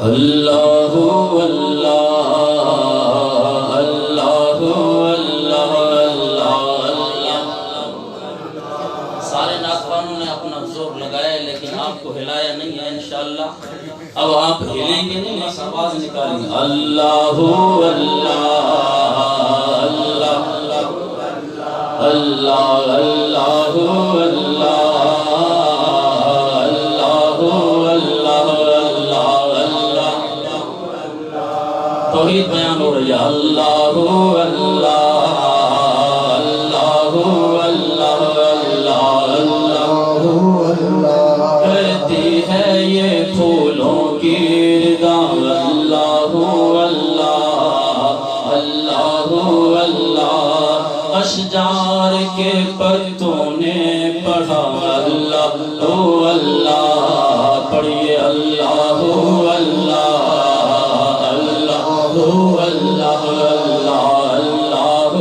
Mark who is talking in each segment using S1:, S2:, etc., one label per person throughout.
S1: اللہ اللہ اللہ اللہ اللہ۔ سارے ناخوانوں نے اپنا زور لگایا لیکن آپ کو ہلایا نہیں ہے انشاءاللہ۔ اب آپ ہلیں گے نہیں، بس آواز نکالیں گے اللہ اللہ اللہ اللہ اللہ اللہ۔ توحید بیان ہو رہی ہے اللہ اللہ اللہ اللہ اللہ۔ کرتی ہے یہ پھولوں کی ردا اللہ اللہ اللہ اللہ۔ اشجار کے پتوں نے پڑھا اللہ اللہ، پڑھیے اللہ اللہ اللہ اللہ اللہ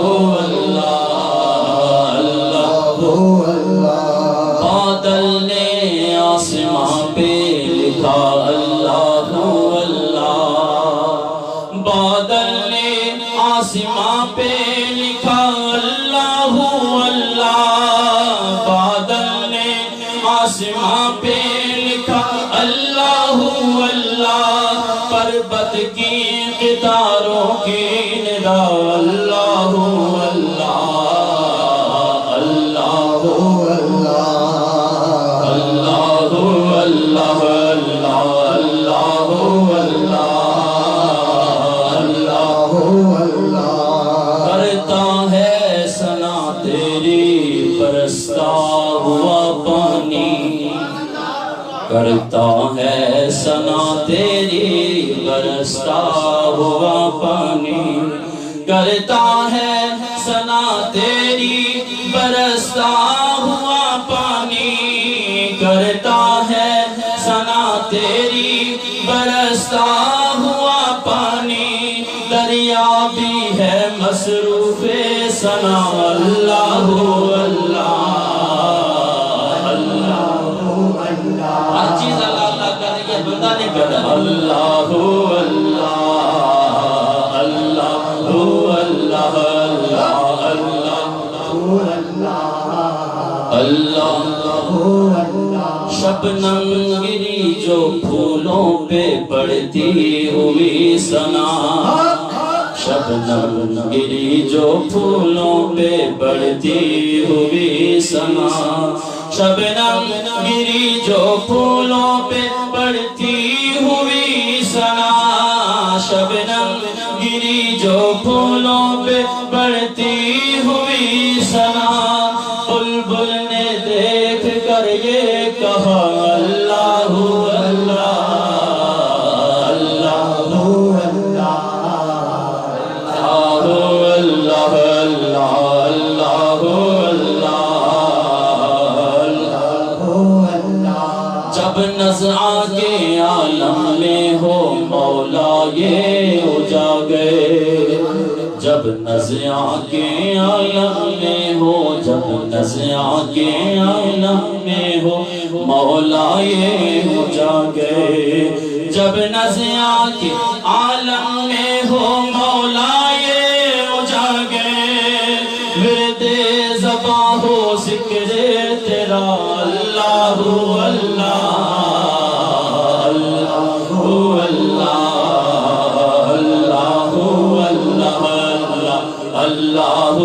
S1: اللہ۔ بادل نے آسمان پہ لکھا اللہ اللہ، بادل نے آسمان پہ لکھا اللہ اللہ، بادل نے آسمان پہ لکھا اللہ اللہ۔ پربت کی قطاروں کی ندا اللہ اللہ اللہ اللہ اللہ اللہ اللہ اللہ۔ کرتا ہے ثنا تیری برستا ہوا پانی، کرتا ہے ثنا تیری برستا ہوا پانی، کرتا ہے ثنا تیری برستا ہوا پانی، کرتا ہے ثنا تیری برستا ہوا پانی۔ دریا بھی ہے مصروف ثنا اللہ اللہ اللہ۔ ہر چیز اللہ اللہ کر رہی ہے، بندہ نہیں کر رہا اللہ اللہ اللہ اللہ اللہ اللہ۔ شبنم گری جو پھولوں پہ پڑتی ہوئی ثنا، شبنم گری جو پھولوں پہ پڑتی ہوئی ثنا، شبنم گری جو پھولوں پہ پڑتی ہوئی ثنا، شبنم گری جو پھولوں پہ پڑتی ہوئی ثنا۔ بلبل نے دیکھ کر یہ کہا اللہ اللہ اللہ اللہ اللہ اللہ۔ جب نزعہ کے عالم میں ہو مولا یہ اجاگر، جب نزعہ کے عالم میں ہو، جب نزعہ کے عالم میں ہو مولا یہ اجاگر، جب نزعہ کے عالم میں ہو مولا یہ اجاگر، ورد زباں ہو ذکر تیرا اللہ اللہ اللہ اللہ اللہ